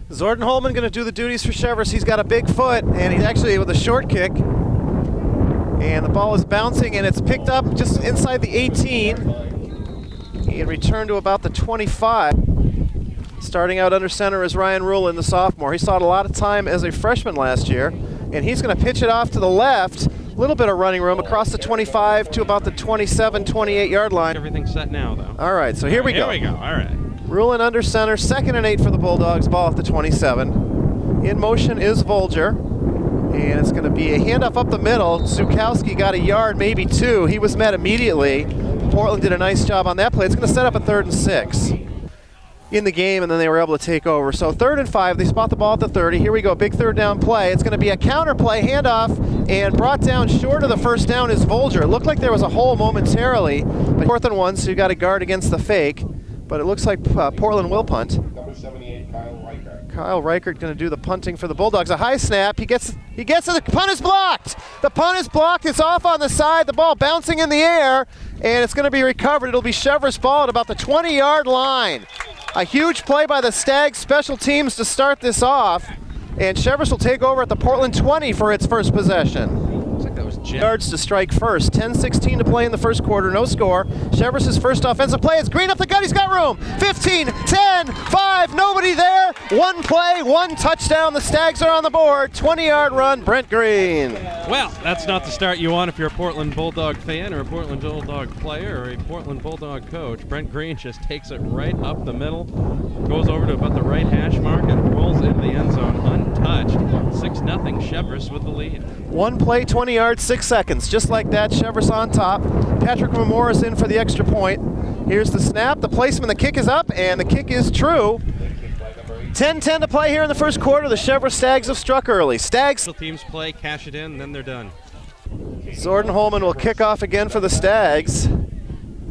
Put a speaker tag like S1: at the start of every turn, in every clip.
S1: Zordon Holman going to do the duties for Cheverus. He's got a big foot, and he's actually with a short kick. And the ball is bouncing, and it's picked up just inside the 18 and returned to about the 25. Starting out under center is Ryan Rulin, the sophomore. He saw a lot of time as a freshman last year, and he's going to pitch it off to the left. A little bit of running room across the 25 to about the 27, 28 yard line.
S2: Everything's set now, though.
S1: All right, so here we go.
S2: Here we go, all right.
S1: Rulin under center, 2nd and 8 for the Bulldogs, ball at the 27. In motion is Volger, and it's going to be a handoff up the middle. Zukowski got a yard, maybe 2. He was met immediately. Portland did a nice job on that play. It's going to set up a 3rd and 6 in the game, and then they were able to take over. So 3rd and 5, they spot the ball at the 30. Here we go, big 3rd down play. It's going to be a counter play, handoff, and brought down short of the 1st down is Volger. It looked like there was a hole momentarily, but 4th and 1, so you got to guard against the fake. But it looks like Portland will punt.
S3: Number 78, Kyle Reichert.
S1: Kyle Reichert going to do the punting for the Bulldogs. A high snap. He gets it. The punt is blocked. The punt is blocked. It's off on the side. The ball bouncing in the air, and it's going to be recovered. It'll be Cheverus ball at about the 20-yard line. A huge play by the Stags special teams to start this off, and Cheverus will take over at the Portland 20 for its first possession.
S2: Looks like that was Jim.
S1: Yards to strike first. 10-16 to play in the first quarter. No score. Cheverus' first offensive play. It's Green up the gut. He's got room. 15, 10, 5. Nobody there. One play, one touchdown. The Stags are on the board. 20-yard run. Brent Green.
S2: Well, that's not the start you want if you're a Portland Bulldog fan or a Portland Bulldog player or a Portland Bulldog coach. Brent Green just takes it right up the middle, goes over to about the right hash mark, and rolls into the end zone untouched. 6-0 Cheverus with the lead.
S1: One play, 20 yards, 6 seconds. Just like that, Cheverus on top. Patrick Memorias in for the extra point. Here's the snap, the placement, the kick is up, and the kick is true. 10-10 to play here in the first quarter. The Cheverus Stags have struck early. Stags.
S2: Special teams play, cash it in, and then they're done.
S1: Zordon Holman will kick off again for the Stags.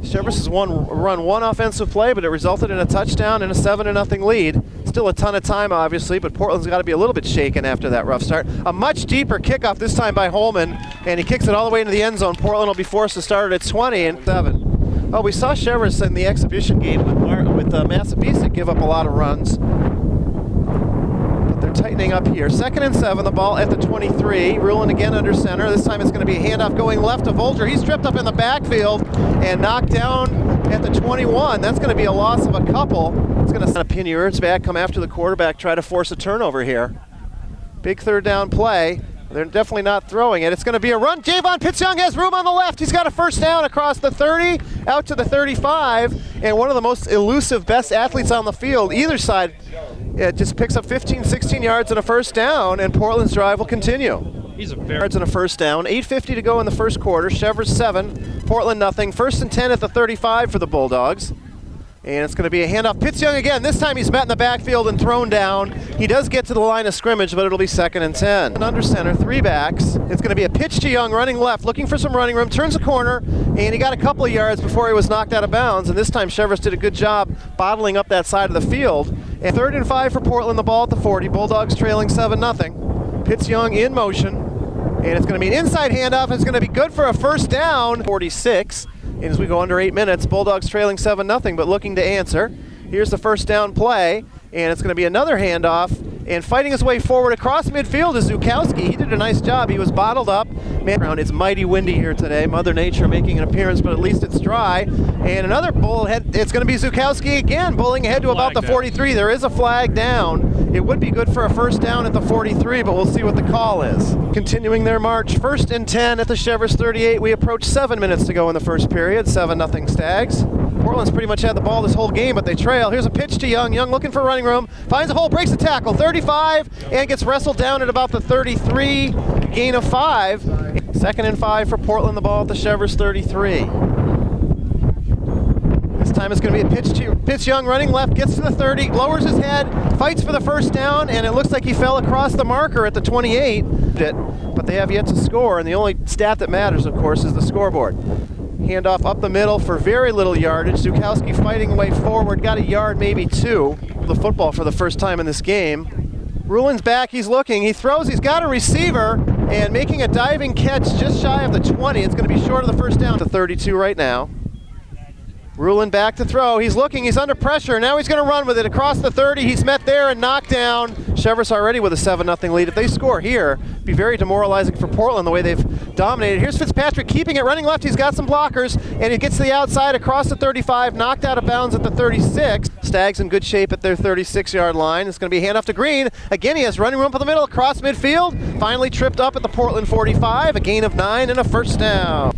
S1: Cheverus has run one offensive play, but it resulted in a touchdown and a 7-0 lead. Still a ton of time, obviously, but Portland's got to be a little bit shaken after that rough start. A much deeper kickoff this time by Holman, and he kicks it all the way into the end zone. Portland will be forced to start it at 20-7. Oh, we saw Cheverus in the exhibition game with Massabesic give up a lot of runs. But they're tightening up here. 2nd and 7, the ball at the 23. Rulin again under center. This time it's going to be a handoff going left to Volger. He's tripped up in the backfield and knocked down at the 21. That's going to be a loss of a couple. It's going to send a pin yards back, come after the quarterback, try to force a turnover here. Big 3rd down play. They're definitely not throwing it. It's going to be a run. Javon Pittsyoung has room on the left. He's got a 1st down across the 30, out to the 35, and one of the most elusive, best athletes on the field. Either side just picks up 15, 16 yards and a 1st down, and Portland's drive will continue.
S2: He's a very
S1: yards and a 1st down. 8:50 to go in the first quarter. Cheverus 7, Portland nothing. 1st and 10 at the 35 for the Bulldogs. And it's going to be a handoff. Pittsyoung again. This time he's met in the backfield and thrown down. He does get to the line of scrimmage, but it'll be 2nd and 10. And under center, 3 backs. It's going to be a pitch to Young, running left, looking for some running room. Turns the corner, and he got a couple of yards before he was knocked out of bounds. And this time Cheverus did a good job bottling up that side of the field. And 3rd and 5 for Portland, the ball at the 40. Bulldogs trailing 7-0. Pittsyoung in motion. And it's going to be an inside handoff. It's going to be good for a 1st down. 46. And as we go under 8 minutes, Bulldogs trailing 7-0, but looking to answer. Here's the 1st down play, and it's going to be another handoff. And fighting his way forward across midfield is Zukowski. He did a nice job. He was bottled up. Man, it's mighty windy here today. Mother Nature making an appearance, but at least it's dry. And another bullhead. It's going to be Zukowski again, bulling ahead to about the 43. There is a flag down. It would be good for a 1st down at the 43, but we'll see what the call is. Continuing their march, 1st and 10 at the Cheverus 38. We approach 7 minutes to go in the first period. 7-0 Stags. Portland's pretty much had the ball this whole game, but they trail. Here's a pitch to Young. Young looking for running room. Finds a hole, breaks the tackle. 35, and gets wrestled down at about the 33. Gain of 5. 2nd and 5 for Portland, the ball at the Cheverus 33. This time it's going to be a pitch Young running left, gets to the 30, lowers his head, fights for the 1st down, and it looks like he fell across the marker at the 28. But they have yet to score, and the only stat that matters, of course, is the scoreboard. Handoff up the middle for very little yardage. Zukowski fighting away forward, got a yard, maybe 2. The football for the first time in this game. Rulin's back, he's looking, he throws, he's got a receiver, and making a diving catch just shy of the 20. It's going to be short of the 1st down to 32 right now. Rulin back to throw. He's looking. He's under pressure. Now he's going to run with it across the 30. He's met there and knocked down. Cheverus already with a 7-0 lead. If they score here, it'd be very demoralizing for Portland the way they've dominated. Here's Fitzpatrick keeping it, running left. He's got some blockers, and he gets to the outside across the 35, knocked out of bounds at the 36. Stags in good shape at their 36-yard line. It's going to be handoff to Green. Again, he has running room up the middle, across midfield. Finally tripped up at the Portland 45. A gain of 9 and a first down.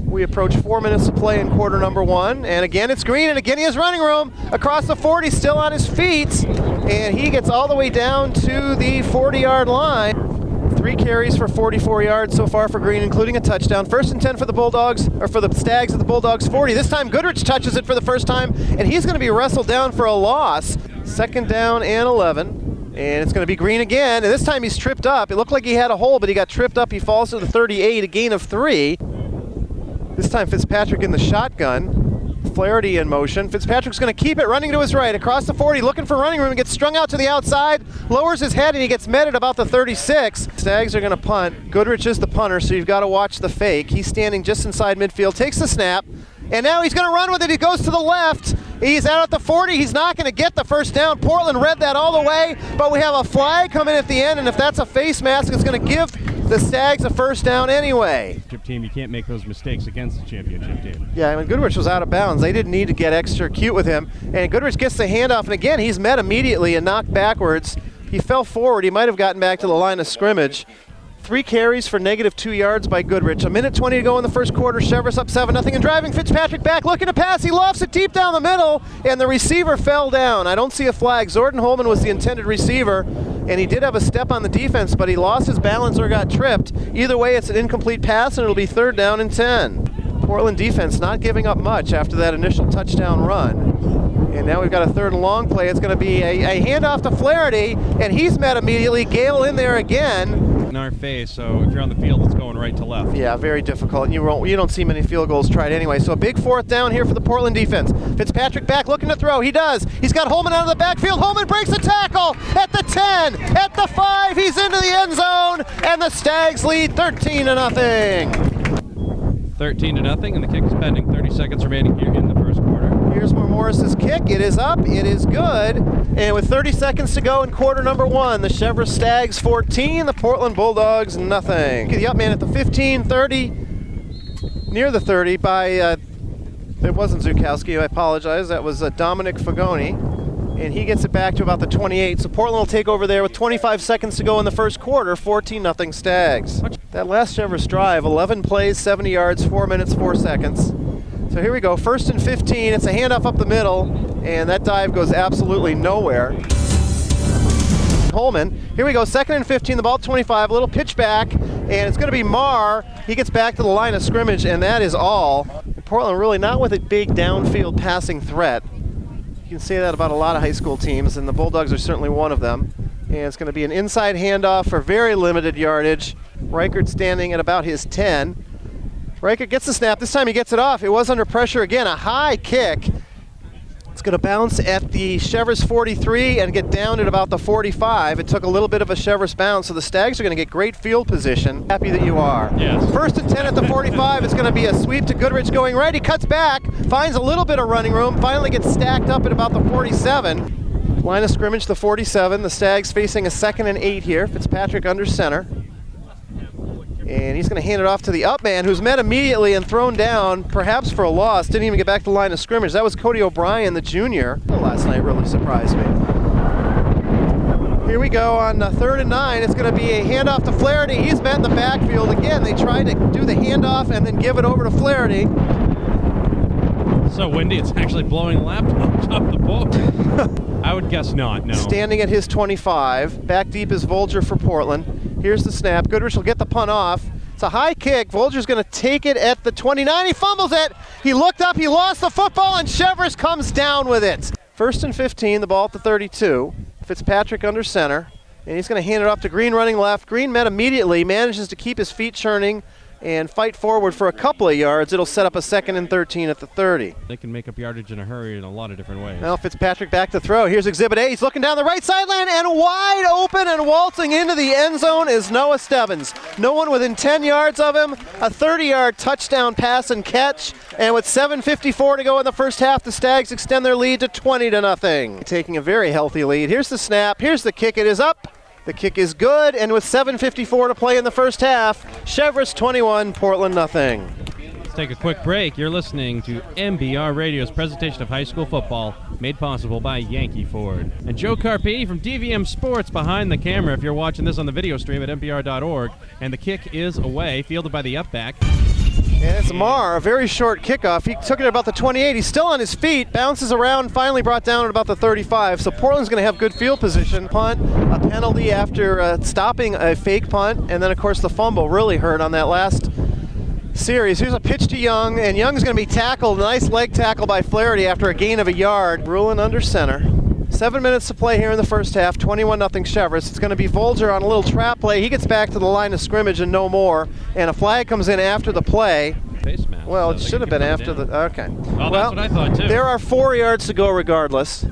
S1: We approach 4 minutes to play in quarter number 1. And again, it's Green, and again he has running room across the 40, still on his feet. And he gets all the way down to the 40-yard line. 3 carries for 44 yards so far for Green, including a touchdown. First and 10 for the Bulldogs, or for the Stags at the Bulldogs 40. This time Goodrich touches it for the first time, and he's going to be wrestled down for a loss. Second down and 11. And it's going to be Green again, and this time he's tripped up. It looked like he had a hole, but he got tripped up. He falls to the 38, a gain of 3. This time Fitzpatrick in the shotgun. Flaherty in motion. Fitzpatrick's going to keep it, running to his right, across the 40, looking for running room, gets strung out to the outside, lowers his head, and he gets met at about the 36. Stags are going to punt. Goodrich is the punter, so you've got to watch the fake. He's standing just inside midfield, takes the snap, and now he's going to run with it. He goes to the left. He's out at the 40. He's not going to get the first down. Portland read that all the way, but we have a flag coming at the end, and if that's a face mask, it's going to give the Stags a first down anyway.
S2: Team, you can't make those mistakes against the championship team.
S1: Yeah, I mean, Goodrich was out of bounds. They didn't need to get extra cute with him. And Goodrich gets the handoff, and again, he's met immediately and knocked backwards. He fell forward. He might have gotten back to the line of scrimmage. 3 carries for -2 yards by Goodrich. 1:20 to go in the first quarter. Cheverus up 7-0 and driving. Fitzpatrick back, looking to pass. He lofts it deep down the middle, and the receiver fell down. I don't see a flag. Zordon Holman was the intended receiver, and he did have a step on the defense, but he lost his balance or got tripped. Either way, it's an incomplete pass, and it'll be 3rd down and 10. Portland defense not giving up much after that initial touchdown run. And now we've got a 3rd and long play. It's going to be a handoff to Flaherty, and he's met immediately. Gale in there again.
S2: In our face, so if you're on the field, it's going right to left.
S1: Yeah, very difficult. And you don't see many field goals tried anyway. So a big 4th down here for the Portland defense. Fitzpatrick back looking to throw. He does. He's got Holman out of the backfield. Holman breaks the tackle at the 10, at the 5. He's into the end zone, and the Stags lead 13-0.
S2: 13-0, and the kick is pending. 30 seconds remaining here in the first quarter.
S1: Here's where Morris's kick. It is up. It is good. And with 30 seconds to go in quarter number 1, the Cheverus Stags 14, the Portland Bulldogs nothing. The up man at the 15, 30, near the 30 by, it wasn't Zukowski, I apologize. That was Dominic Fagoni. And he gets it back to about the 28. So Portland will take over there with 25 seconds to go in the first quarter, 14-0 Stags. That last Cheverus drive, 11 plays, 70 yards, 4 minutes, 4 seconds. So here we go, 1st and 15. It's a handoff up the middle, and that dive goes absolutely nowhere. Holman, here we go, 2nd and 15, the ball at 25, a little pitch back, and it's going to be Marr. He gets back to the line of scrimmage, and that is all. Portland really not with a big downfield passing threat. You can say that about a lot of high school teams, and the Bulldogs are certainly one of them. And it's going to be an inside handoff for very limited yardage. Reichert standing at about his 10. Reichert gets the snap. This time he gets it off. It was under pressure again. A high kick. It's going to bounce at the Cheverus 43 and get down at about the 45. It took a little bit of a Cheverus bounce, so the Stags are going to get great field position. Happy that you are.
S2: Yes.
S1: 1st and 10 at the 45. It's going to be a sweep to Goodrich going right. He cuts back, finds a little bit of running room, finally gets stacked up at about the 47. Line of scrimmage, the 47. The Stags facing a 2nd and 8 here. Fitzpatrick under center. And he's going to hand it off to the up man, who's met immediately and thrown down, perhaps for a loss. Didn't even get back to the line of scrimmage. That was Cody O'Brien, the junior. Last night really surprised me. Here we go on 3rd and 9. It's going to be a handoff to Flaherty. He's met in the backfield again. They tried to do the handoff and then give it over to Flaherty.
S2: So windy, it's actually blowing laptops off the boat. I would guess not, no.
S1: Standing at his 25. Back deep is Volger for Portland. Here's the snap. Goodrich will get the punt off. It's a high kick. Volger's going to take it at the 29. He fumbles it. He looked up. He lost the football, and Cheverus comes down with it. 1st and 15, the ball at the 32. Fitzpatrick under center, and he's going to hand it off to Green running left. Green met immediately, manages to keep his feet churning and fight forward for a couple of yards. It'll set up a 2nd and 13 at the 30.
S2: They can make up yardage in a hurry in a lot of different ways.
S1: Now Fitzpatrick back to throw. Here's Exhibit A. He's looking down the right sideline, and wide open and waltzing into the end zone is Noah Stebbins. No one within 10 yards of him. A 30-yard touchdown pass and catch. And with 7:54 to go in the first half, the Stags extend their lead to 20-0. Taking a very healthy lead. Here's the snap. Here's the kick. It is up. The kick is good, and with 7:54 to play in the first half, Cheverus 21, Portland nothing.
S2: Let's take a quick break. You're listening to MBR Radio's presentation of high school football, made possible by Yankee Ford. And Joe Carpine from DVM Sports behind the camera if you're watching this on the video stream at mbr.org. And the kick is away, fielded by the upback.
S1: And it's Marr, a very short kickoff. He took it at about the 28. He's still on his feet, bounces around, finally brought down at about the 35. So Portland's going to have good field position. Punt, a penalty after stopping a fake punt, and then, of course, the fumble really hurt on that last series. Here's a pitch to Young, and Young's going to be tackled. Nice leg tackle by Flaherty after a gain of a yard. Ruling under center. 7 minutes to play here in the first half, 21-0 Cheverus. It's going to be Volger on a little trap play. He gets back to the line of scrimmage and no more. And a flag comes in after the play.
S2: Face mask.
S1: Well, it
S2: So
S1: should have been after
S2: down.
S1: the. Okay.
S2: Oh,
S1: well,
S2: that's what I thought, too.
S1: There are 4 yards to go regardless.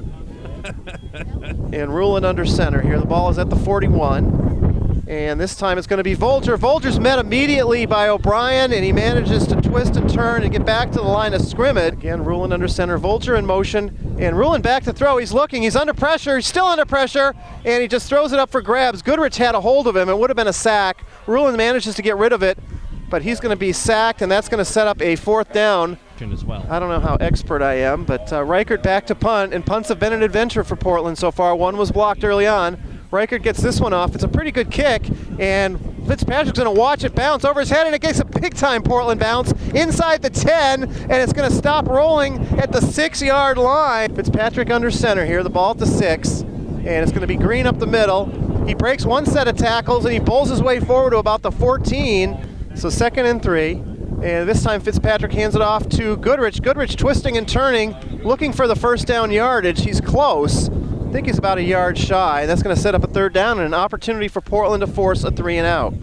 S1: And ruling under center here. The ball is at the 41. And this time it's going to be Volger. Volger's met immediately by O'Brien, and he manages to twist and turn and get back to the line of scrimmage. Again, ruling under center. Volger in motion. And Ruland back to throw. He's looking. He's under pressure. He's still under pressure. And he just throws it up for grabs. Goodrich had a hold of him. It would have been a sack. Ruland manages to get rid of it. But he's going to be sacked, and that's going to set up a 4th down.
S2: As well.
S1: I don't know how expert I am, but Reichert back to punt. And punts have been an adventure for Portland so far. One was blocked early on. Reichert gets this one off. It's a pretty good kick. And Fitzpatrick's going to watch it bounce over his head, and it gets a big-time Portland bounce inside the 10, and it's going to stop rolling at the 6-yard line. Fitzpatrick under center here, the ball at the 6, and it's going to be Green up the middle. He breaks one set of tackles, and he bowls his way forward to about the 14, so 2nd and 3. And this time Fitzpatrick hands it off to Goodrich. Goodrich twisting and turning, looking for the first down yardage. He's close. I think he's about a yard shy. That's going to set up a 3rd down and an opportunity for Portland to force a 3 and out.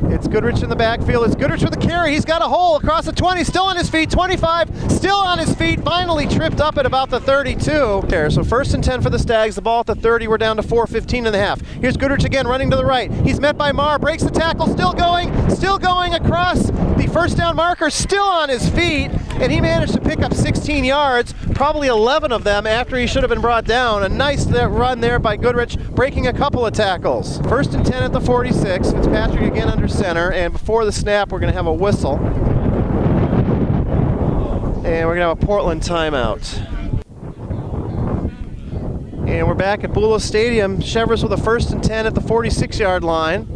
S1: It's Goodrich in the backfield. It's Goodrich with a carry. He's got a hole across the 20, still on his feet. 25, still on his feet. Finally tripped up at about the 32. There, so 1st and 10 for the Stags. The ball at the 30. We're down to 4:15 and a half. Here's Goodrich again running to the right. He's met by Marr. Breaks the tackle. Still going across the first down marker. Still on his feet. And he managed to pick up 16 yards, probably 11 of them after he should have been brought down. A nice run there by Goodrich, breaking a couple of tackles. 1st and 10 at the 46. Fitzpatrick again under center, and before the snap, we're going to have a whistle. And we're going to have a Portland timeout. And we're back at Bulo Stadium. Cheverus with a 1st and 10 at the 46-yard line.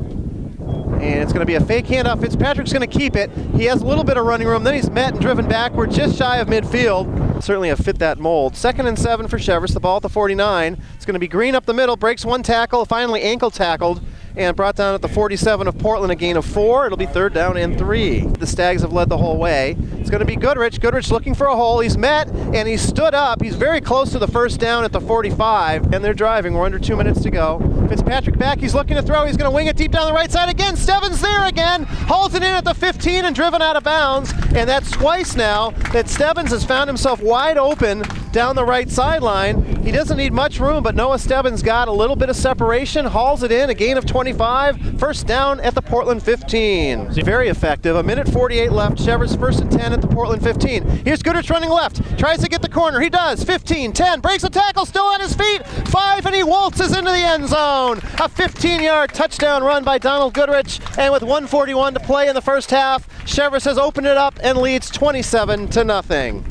S1: And it's going to be a fake handoff. Fitzpatrick's going to keep it. He has a little bit of running room. Then he's met and driven backward just shy of midfield. Certainly have fit that mold. 2nd and 7 for Cheverus. The ball at the 49. It's going to be Green up the middle. Breaks one tackle. Finally ankle tackled. And brought down at the 47 of Portland, a gain of 4. It'll be 3rd down and 3. The Stags have led the whole way. It's going to be Goodrich. Goodrich looking for a hole. He's met, and he stood up. He's very close to the 1st down at the 45. And they're driving. We're under 2 minutes to go. Fitzpatrick back. He's looking to throw. He's going to wing it deep down the right side again. Stebbins there again. Hauls it in at the 15 and driven out of bounds. And that's twice now that Stebbins has found himself wide open down the right sideline. He doesn't need much room, but Noah Stebbins got a little bit of separation. Hauls it in. A gain of 25. 1st down at the Portland 15. Very effective. 1:48 left. Cheverus 1st and 10 at the Portland 15. Here's Goodrich running left. Tries to get the corner. He does. 15, 10. Breaks a tackle. Still on his feet. 5, and he waltzes into the end zone. A 15-yard touchdown run by Donald Goodrich. And with 1:41 to play in the first half, Cheverus has opened it up and leads 27-0.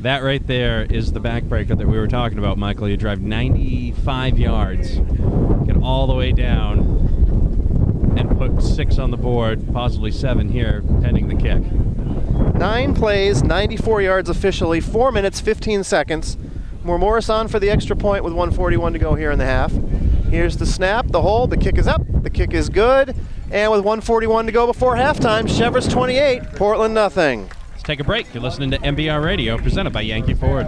S2: That right there is the backbreaker that we were talking about, Michael. You drive 95 yards, get all the way down, and put 6 on the board, possibly 7 here, pending the kick.
S1: 9 plays, 94 yards officially, 4 minutes, 15 seconds. Morris on for the extra point with 1:41 to go here in the half. Here's the snap, the hold, the kick is up, the kick is good, and with 1:41 to go before halftime, Cheverus 28, Portland nothing.
S2: Let's take a break. You're listening to MBR Radio, presented by Yankee Ford.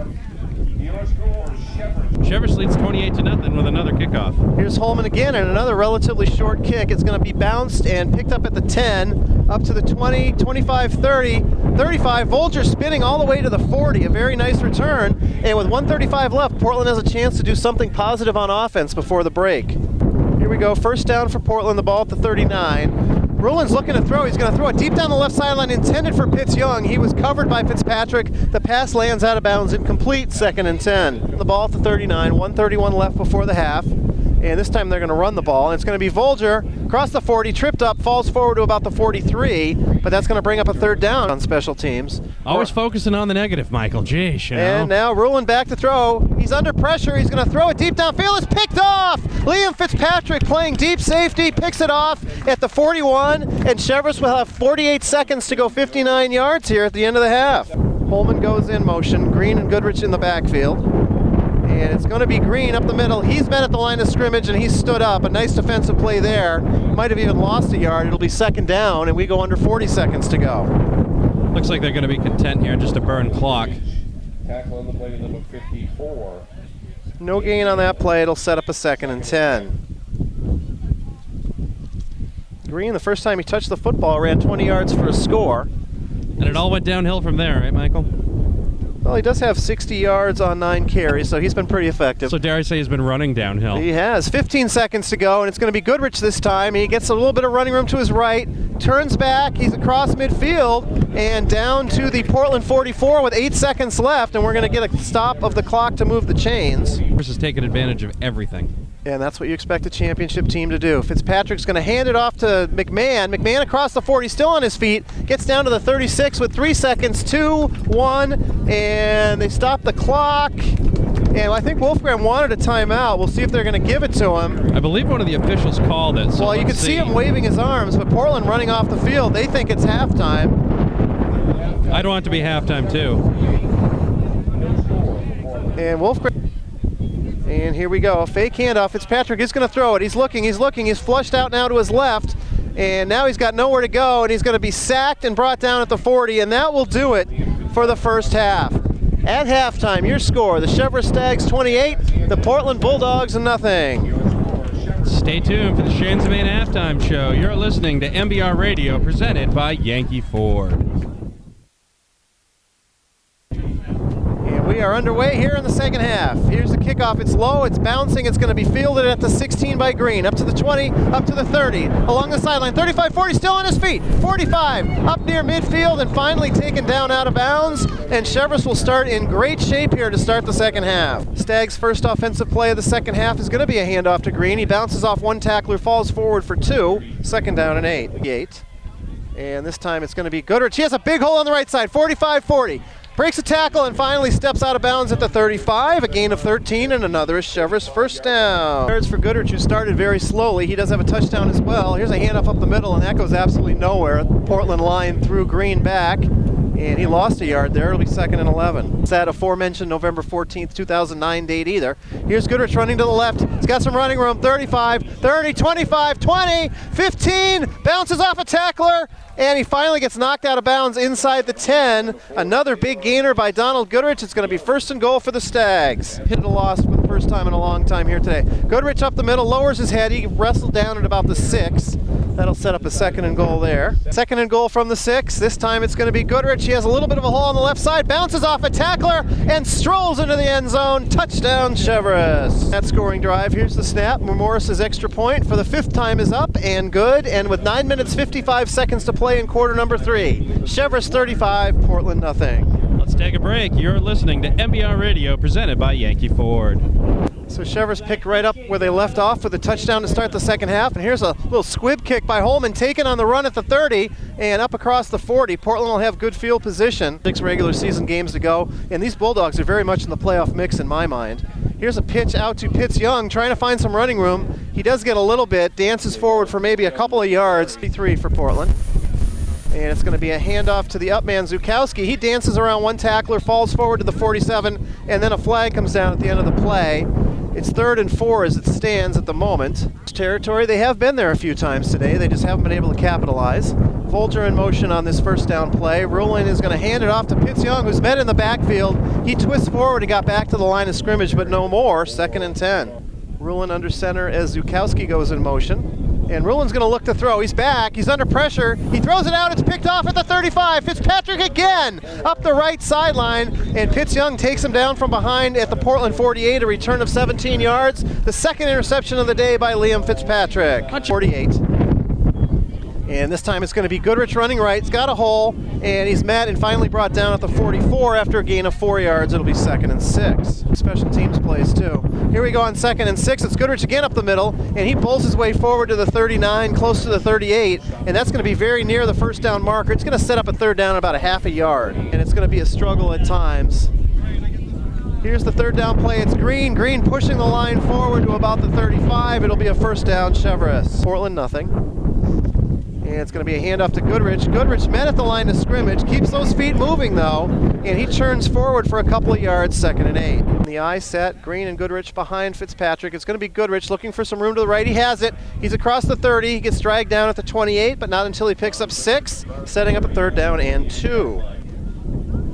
S2: Cheverus leads 28-0 with another kick kickoff.
S1: Here's Holman again, and another relatively short kick. It's going to be bounced and picked up at the 10, up to the 20, 25, 30, 35. Volger spinning all the way to the 40. A very nice return. And with 1:35 left, Portland has a chance to do something positive on offense before the break. Here we go. First down for Portland. The ball at the 39. Rulin's looking to throw. He's going to throw it deep down the left sideline, intended for Pitts Young. He was covered by Fitzpatrick. The pass lands out of bounds, incomplete, 2nd and 10. The ball at the 39, 1:31 left before the half. And this time they're going to run the ball. And it's going to be Volger across the 40, tripped up, falls forward to about the 43, but that's going to bring up a 3rd down on special teams.
S2: Always focusing on the negative, Michael. Geesh, you know.
S1: And now Rulin back to throw. He's under pressure. He's going to throw it deep downfield. It's picked off. Liam Fitzpatrick playing deep safety, picks it off at the 41, and Cheverus will have 48 seconds to go 59 yards here at the end of the half. Holman goes in motion. Green and Goodrich in the backfield. And it's going to be Green up the middle. He's been at the line of scrimmage and he's stood up. A nice defensive play there. Might have even lost a yard. It'll be 2nd down and we go under 40 seconds to go.
S2: Looks like they're going to be content here just to burn clock.
S3: Tackle on the play, number 54.
S1: No gain on that play. It'll set up a 2nd and 10. Green, the first time he touched the football, ran 20 yards for a score.
S2: And it all went downhill from there, right, Michael?
S1: Well, he does have 60 yards on 9 carries, so he's been pretty effective.
S2: So dare I say he's been running downhill.
S1: He has. 15 seconds to go, and it's going to be Goodrich this time. He gets a little bit of running room to his right, turns back, he's across midfield, and down to the Portland 44 with 8 seconds left, and we're going to get a stop of the clock to move the chains.
S2: Cheverus has taken advantage of everything.
S1: And that's what you expect a championship team to do. Fitzpatrick's going to hand it off to McMahon. McMahon across the 40, still on his feet, gets down to the 36 with 3 seconds, 2, 1, and they stop the clock. And I think Wolfgram wanted a timeout. We'll see if they're going to give it to him.
S2: I believe one of the officials called it. So
S1: well, you can see him waving his arms, but Portland running off the field. They think it's halftime.
S2: I'd want it to be halftime, too.
S1: And Wolfgram. And here we go, fake handoff. Fitzpatrick is going to throw it. He's looking. He's flushed out now to his left. And now he's got nowhere to go, and he's going to be sacked and brought down at the 40, and that will do it for the first half. At halftime, your score, the Cheverus Stags 28, the Portland Bulldogs nothing.
S2: Stay tuned for the Shane's Main Halftime Show. You're listening to MBR Radio, presented by Yankee Ford.
S1: We are underway here in the second half. Here's the kickoff. It's low, it's bouncing, it's going to be fielded at the 16 by Green, up to the 20, up to the 30, along the sideline, 35, 40, still on his feet, 45, up near midfield, and finally taken down out of bounds, and Cheverus will start in great shape here to start the second half. Stags' first offensive play of the second half is going to be a handoff to Green. He bounces off one tackler, falls forward for 2, 2nd down and 8. And this time it's going to be Goodrich. He has a big hole on the right side, 45-40. Breaks a tackle and finally steps out of bounds at the 35, a gain of 13, and another is Cheverus first down. Yards for Goodrich, who started very slowly. He does have a touchdown as well. Here's a handoff up the middle, and that goes absolutely nowhere. Portland line through Green back, and he lost a yard there. It'll be 2nd and 11. It's that aforementioned November 14th, 2009 date either. Here's Goodrich running to the left. He's got some running room, 35, 30, 25, 20, 15, bounces off a tackler, and he finally gets knocked out of bounds inside the 10. Another big gainer by Donald Goodrich. It's going to be 1st and goal for the Stags. Hit a loss for the first time in a long time here today. Goodrich up the middle, lowers his head. He wrestled down at about the 6. That'll set up a 2nd and goal there. 2nd and goal from the 6. This time it's going to be Goodrich. He has a little bit of a hole on the left side, bounces off a tackler, and strolls into the end zone. Touchdown, Cheverus. That scoring drive, here's the snap. Morris's extra point for the 5th time is up and good, and with 9 minutes 55 seconds to play in quarter number 3. Cheverus 35, Portland nothing.
S2: Let's take a break. You're listening to MBR Radio, presented by Yankee Ford.
S1: So Cheverus picked right up where they left off with a touchdown to start the second half. And here's a little squib kick by Holman, taken on the run at the 30 and up across the 40. Portland will have good field position. 6 regular season games to go, and these Bulldogs are very much in the playoff mix in my mind. Here's a pitch out to Pitts Young, trying to find some running room. He does get a little bit, dances forward for maybe a couple of yards. 3 for Portland. And it's going to be a handoff to the up man, Zukowski. He dances around one tackler, falls forward to the 47, and then a flag comes down at the end of the play. It's 3rd and 4 as it stands at the moment. Territory, they have been there a few times today. They just haven't been able to capitalize. Folger in motion on this first down play. Rulin is going to hand it off to Pitts Young, who's met in the backfield. He twists forward and got back to the line of scrimmage, but no more. 2nd and 10. Rulin under center as Zukowski goes in motion. And Rulin's going to look to throw. He's back. He's under pressure. He throws it out. It's picked off at the 35. Fitzpatrick again up the right sideline. And Pitts Young takes him down from behind at the Portland 48, a return of 17 yards. The second interception of the day by Liam Fitzpatrick. 48. And this time it's going to be Goodrich running right. He's got a hole, and he's met and finally brought down at the 44 after a gain of 4 yards. It'll be 2nd and 6. Special teams plays too. Here we go on 2nd and 6. It's Goodrich again up the middle, and he pulls his way forward to the 39, close to the 38, and that's going to be very near the first down marker. It's going to set up a 3rd down about a half a yard, and it's going to be a struggle at times. Here's the 3rd down play. It's Green. Green pushing the line forward to about the 35. It'll be a 1st down, Cheverus. Portland nothing. And it's going to be a handoff to Goodrich. Goodrich met at the line of scrimmage, keeps those feet moving though, and he churns forward for a couple of yards, 2nd and 8. The eye set, Green and Goodrich behind Fitzpatrick. It's going to be Goodrich looking for some room to the right. He has it. He's across the 30. He gets dragged down at the 28, but not until he picks up 6, setting up a 3rd down and 2.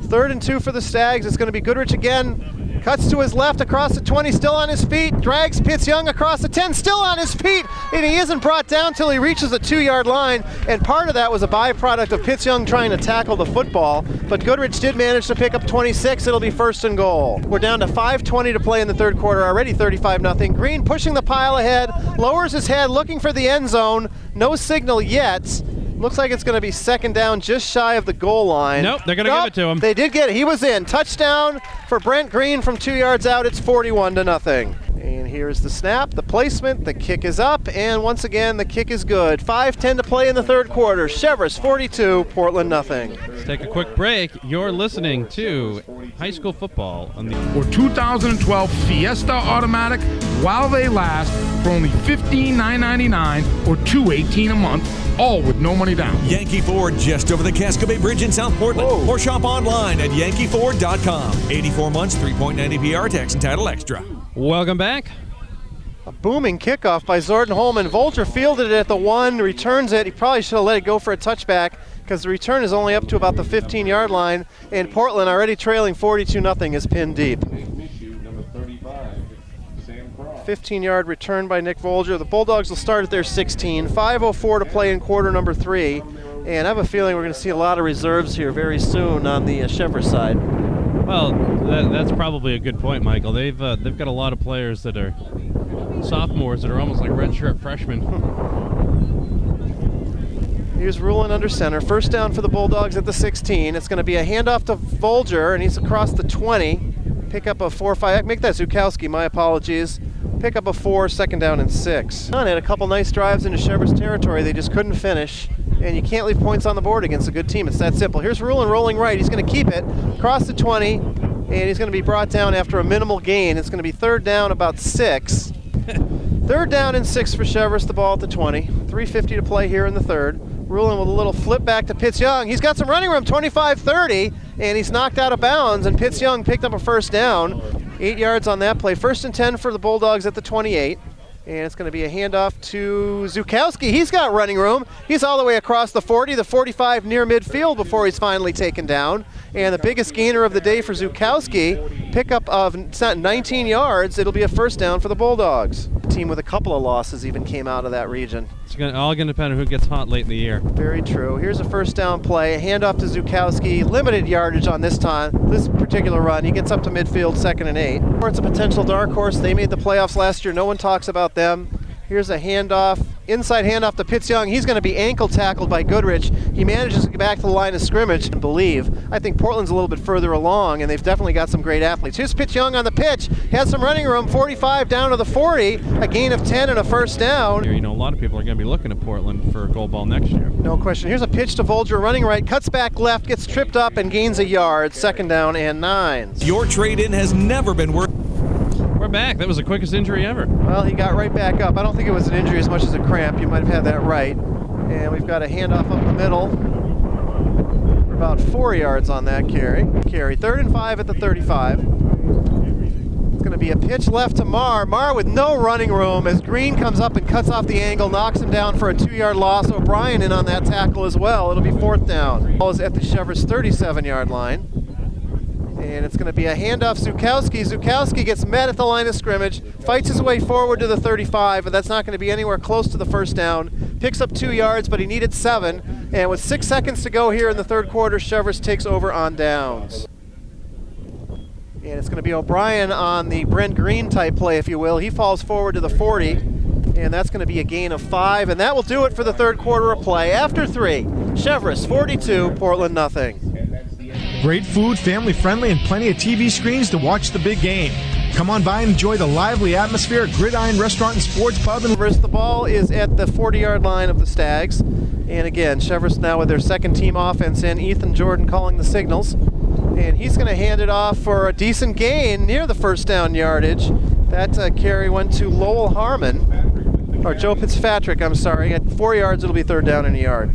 S1: 3rd and 2 for the Stags. It's going to be Goodrich again. Cuts to his left across the 20, still on his feet. Drags Pitts Young across the 10, still on his feet. And he isn't brought down till he reaches the 2-yard line. And part of that was a byproduct of Pitts Young trying to tackle the football. But Goodrich did manage to pick up 26. It'll be 1st and goal. We're down to 5:20 to play in the 3rd quarter. Already 35-0. Green pushing the pile ahead. Lowers his head, looking for the end zone. No signal yet. Looks like it's going to be 2nd down, just shy of the goal line.
S2: Nope, they're going to give it to him.
S1: They did get it. He was in. Touchdown for Brent Green from 2 yards out. It's 41-0. And here's the snap, the placement, the kick is up, and once again, the kick is good. 5:10 to play in the 3rd quarter. Cheverus 42, Portland nothing.
S2: Let's take a quick break. You're listening to high school football on the
S4: or 2012 Fiesta Automatic while they last for only $15,999 or $218 a month, all with no money down.
S5: Yankee Ford just over the Casco Bay Bridge in South Portland.
S1: Whoa.
S5: Or shop online at yankeeford.com. 84 months, 3.9 APR, tax and title extra.
S2: Welcome back.
S1: A booming kickoff by Zordon Holman. Volger fielded it at the 1, returns it. He probably should have let it go for a touchback because the return is only up to about the 15-yard line, and Portland, already trailing 42-0, is pinned deep. 15-yard return by Nick Volger. The Bulldogs will start at their 16. 5:04 to play in quarter number 3, and I have a feeling we're going to see a lot of reserves here very soon on the Cheverus side.
S2: Well, that's probably a good point, Michael. They've got a lot of players that are sophomores that are almost like redshirt freshmen.
S1: Here's Rulin under center. 1st down for the Bulldogs at the 16. It's going to be a handoff to Volger, and he's across the 20. Pick up a 4-5. Make that Zukowski, my apologies. Pick up a 4, 2nd down and 6. Had a couple nice drives into Cheverus territory. They just couldn't finish. And you can't leave points on the board against a good team. It's that simple. Here's Rulin rolling right. He's going to keep it across the 20, and he's going to be brought down after a minimal gain. It's going to be 3rd down, about 6. 3rd down and 6 for Cheverus, the ball at the 20. 3:50 to play here in the 3rd. Rulin with a little flip back to Pitts Young. He's got some running room, 25-30, and he's knocked out of bounds, and Pitts Young picked up a 1st down. 8 yards on that play. 1st and 10 for the Bulldogs at the 28. And it's going to be a handoff to Zukowski. He's got running room. He's all the way across the 40, the 45 near midfield before he's finally taken down. And the biggest gainer of the day for Zukowski, pickup of 19 yards. It'll be a 1st down for the Bulldogs. A team with a couple of losses even came out of that region.
S2: It's all going to depend on who gets hot late in the year.
S1: Very true. Here's a 1st down play. A handoff to Zukowski. Limited yardage on this particular run. He gets up to midfield, 2nd and 8. Or it's a potential dark horse. They made the playoffs last year. No one talks about them. Here's a handoff, inside handoff to Pitts Young. He's going to be ankle tackled by Goodrich. He manages to get back to the line of scrimmage and believe. I think Portland's a little bit further along, and they've definitely got some great athletes. Here's Pitts Young on the pitch. Has some running room, 45 down to the 40, a gain of 10 and a 1st down.
S2: You know, a lot of people are going to be looking at Portland for a goal ball next year.
S1: No question. Here's a pitch to Volger, running right, cuts back left, gets tripped up, and gains a yard, 2nd down and 9.
S5: Your trade-in has never been worth.
S2: We're back. That was the quickest injury ever.
S1: Well, he got right back up. I don't think it was an injury as much as a cramp. You might have had that right. And we've got a handoff up the middle. We're about 4 yards on that carry. 3rd and 5 at the 35. It's going to be a pitch left to Marr. Marr with no running room as Green comes up and cuts off the angle, knocks him down for a 2-yard loss. O'Brien in on that tackle as well. It'll be 4th down. Ball is at the Cheverus 37-yard line. And it's going to be a handoff. Zukowski gets met at the line of scrimmage, fights his way forward to the 35, but that's not going to be anywhere close to the first down. Picks up 2 yards, but he needed 7. And with 6 seconds to go here in the third quarter, Cheverus takes over on downs. And it's going to be O'Brien on the Brent Green type play, if you will. He falls forward to the 40, and that's going to be a gain of 5. And that will do it for the third quarter of play. After 3, Cheverus 42, Portland nothing.
S6: Great food, family-friendly, and plenty of TV screens to watch the big game. Come on by and enjoy the lively atmosphere at Gridiron Restaurant and Sports Pub.
S1: The ball is at the 40-yard line of the Stags. And again, Cheverus now with their second team offense in. Ethan Jordan calling the signals. And he's going to hand it off for a decent gain near the first down yardage. That carry went to Lowell Harmon, or Joe Fitzpatrick, I'm sorry. At 4 yards, it'll be third down and a yard.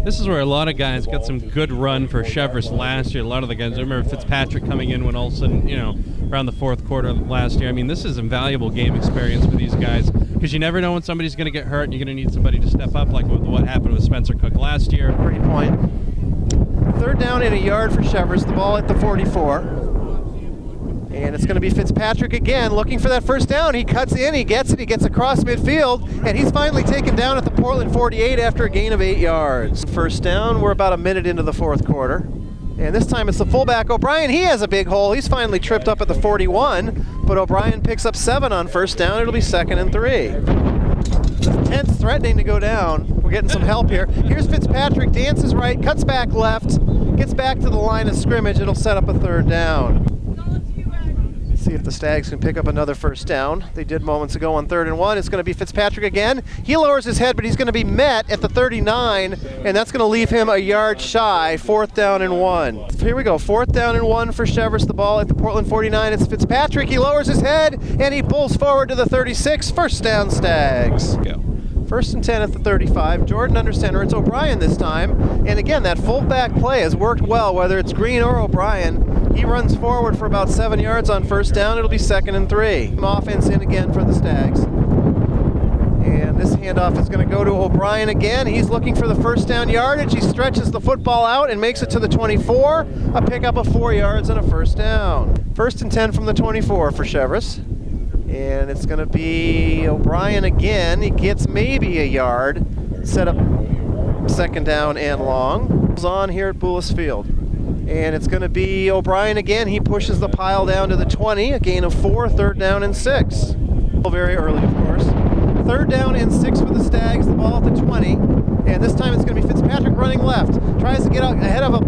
S2: This is where a lot of guys got some good run for Cheverus last year. A lot of the guys, I remember Fitzpatrick coming in when all of a sudden, around the fourth quarter of last year. I mean, this is invaluable game experience for these guys because you never know when somebody's going to get hurt and you're going to need somebody to step up, like with what happened with Spencer Cook last year.
S1: Great point. Third down and a yard for Cheverus, the ball at the 44. And it's going to be Fitzpatrick again looking for that first down. He cuts in, he gets it, he gets across midfield, and he's finally taken down at the Portland 48 after a gain of 8 yards. First down, we're about a minute into the fourth quarter. And this time it's the fullback, O'Brien. He has a big hole. He's finally tripped up at the 41, but O'Brien picks up 7 on first down. It'll be 2nd and 3. The 10th threatening to go down. We're getting some help here. Here's Fitzpatrick, dances right, cuts back left, gets back to the line of scrimmage. It'll set up a third down. See if the Stags can pick up another first down. They did moments ago on 3rd and 1. It's going to be Fitzpatrick again. He lowers his head, but he's going to be met at the 39, and that's going to leave him a yard shy. 4th down and 1. Here we go. 4th down and 1 for Cheverus. The ball at the Portland 49. It's Fitzpatrick. He lowers his head, and he pulls forward to the 36. First down, Stags.
S2: Go.
S1: 1st and 10 at the 35. Jordan under center. It's O'Brien this time. And again, that fullback play has worked well, whether it's Green or O'Brien. He runs forward for about 7 yards on first down. It'll be 2nd and 3. Offense in again for the Stags. And this handoff is going to go to O'Brien again. He's looking for the first down yardage. He stretches the football out and makes it to the 24. A pickup of 4 yards and a first down. 1st and 10 from the 24 for Cheverus. And it's going to be O'Brien again. He gets maybe a yard. Set up 2nd down and long. On here at Bullis Field. And it's going to be O'Brien again. He pushes the pile down to the 20. A gain of 4, 3rd down and 6. Very early, of course. 3rd down and 6 for the Stags. The ball at the 20. And this time it's going to be Fitzpatrick running left. Tries to get out ahead of a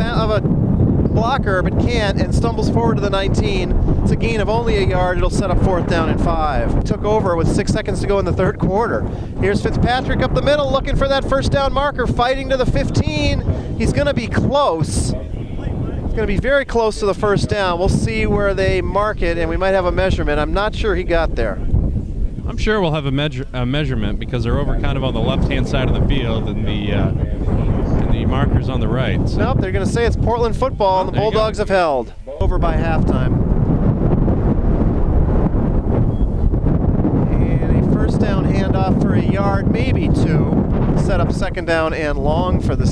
S1: blocker, but can't, and stumbles forward to the 19. It's a gain of only a yard. It'll set up 4th down and 5. Took over with 6 seconds to go in the third quarter. Here's Fitzpatrick up the middle looking for that first down marker, fighting to the 15. He's going to be close. It's going to be very close to the first down. We'll see where they mark it, and we might have a measurement. I'm not sure he got there.
S2: I'm sure we'll have a measurement because they're over kind of on the left-hand side of the field, and the marker's on the right. So.
S1: Nope, they're going to say it's Portland football, and the Bulldogs have held. Over by halftime. And a first down handoff for a yard, maybe 2. Set up 2nd down and long for the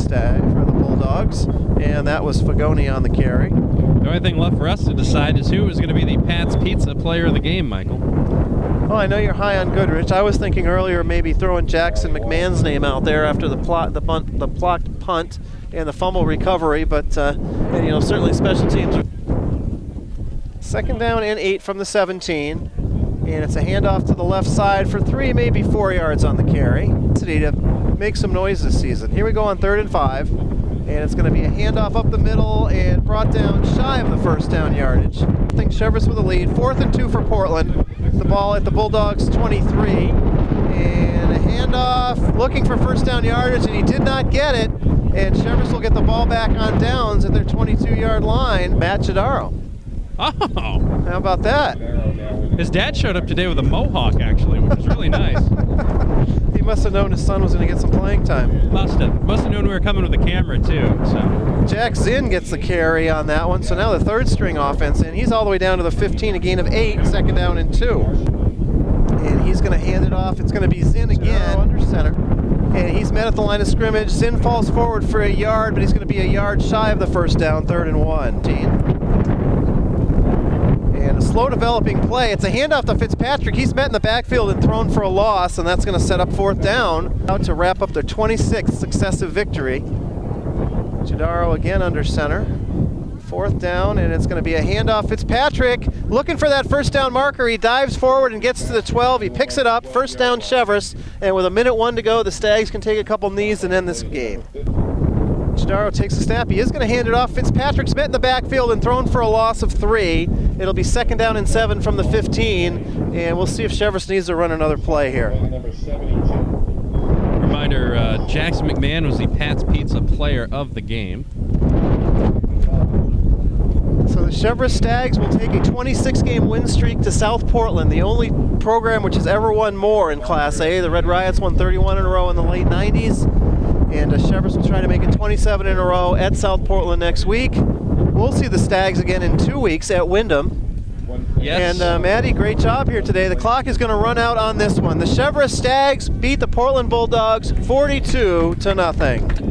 S1: Bulldogs. And that was Fagoni on the carry.
S2: The only thing left for us to decide is who is going to be the Pat's Pizza player of the game, Michael.
S1: Well, I know you're high on Goodrich. I was thinking earlier maybe throwing Jackson McMahon's name out there after the blocked punt and the fumble recovery, but certainly special teams. 2nd down and 8 from the 17, and it's a handoff to the left side for 3, maybe 4 yards on the carry. To make some noise this season. Here we go on 3rd and 5. And it's going to be a handoff up the middle and brought down shy of the first down yardage. I think Cheverus with a lead. 4th and 2 for Portland. The ball at the Bulldogs 23. And a handoff looking for first down yardage, and he did not get it. And Cheverus will get the ball back on downs at their 22-yard line. Matt Chidaro.
S2: Oh!
S1: How about that?
S2: His dad showed up today with a mohawk, actually, which was really nice.
S1: He must have known his son was going to get some playing time.
S2: Must have known we were coming with a camera, too. So
S1: Jack Zinn gets the carry on that one, so now the 3rd string offense, and he's all the way down to the 15, a gain of 8, 2nd down and 2. And he's going to hand it off. It's going to be Zinn again under center. And he's met at the line of scrimmage. Zinn falls forward for a yard, but he's going to be a yard shy of the first down, 3rd and 1. And a slow developing play. It's a handoff to Fitzpatrick. He's met in the backfield and thrown for a loss, and that's going to set up 4th down. Out to wrap up their 26th successive victory. Chidaro again under center. 4th down, and it's going to be a handoff. Fitzpatrick looking for that first down marker. He dives forward and gets to the 12. He picks it up. 1st down, Cheverus. And with 1:01 to go, the Stags can take a couple knees and end this game. Chidaro takes a snap. He is going to hand it off. Fitzpatrick's met in the backfield and thrown for a loss of 3. It'll be 2nd down and 7 from the 15. And we'll see if Cheverus needs to run another play here.
S2: Reminder, Jackson McMahon was the Pat's Pizza player of the game.
S1: So the Cheverus Stags will take a 26-game win streak to South Portland, the only program which has ever won more in Class A. The Red Riots won 31 in a row in the late 90s, and Cheverus will try to make it 27 in a row at South Portland next week. We'll see the Stags again in 2 weeks at Wyndham.
S2: Yes.
S1: And Matty, great job here today. The clock is going to run out on this one. The Cheverus Stags beat the Portland Bulldogs 42-0.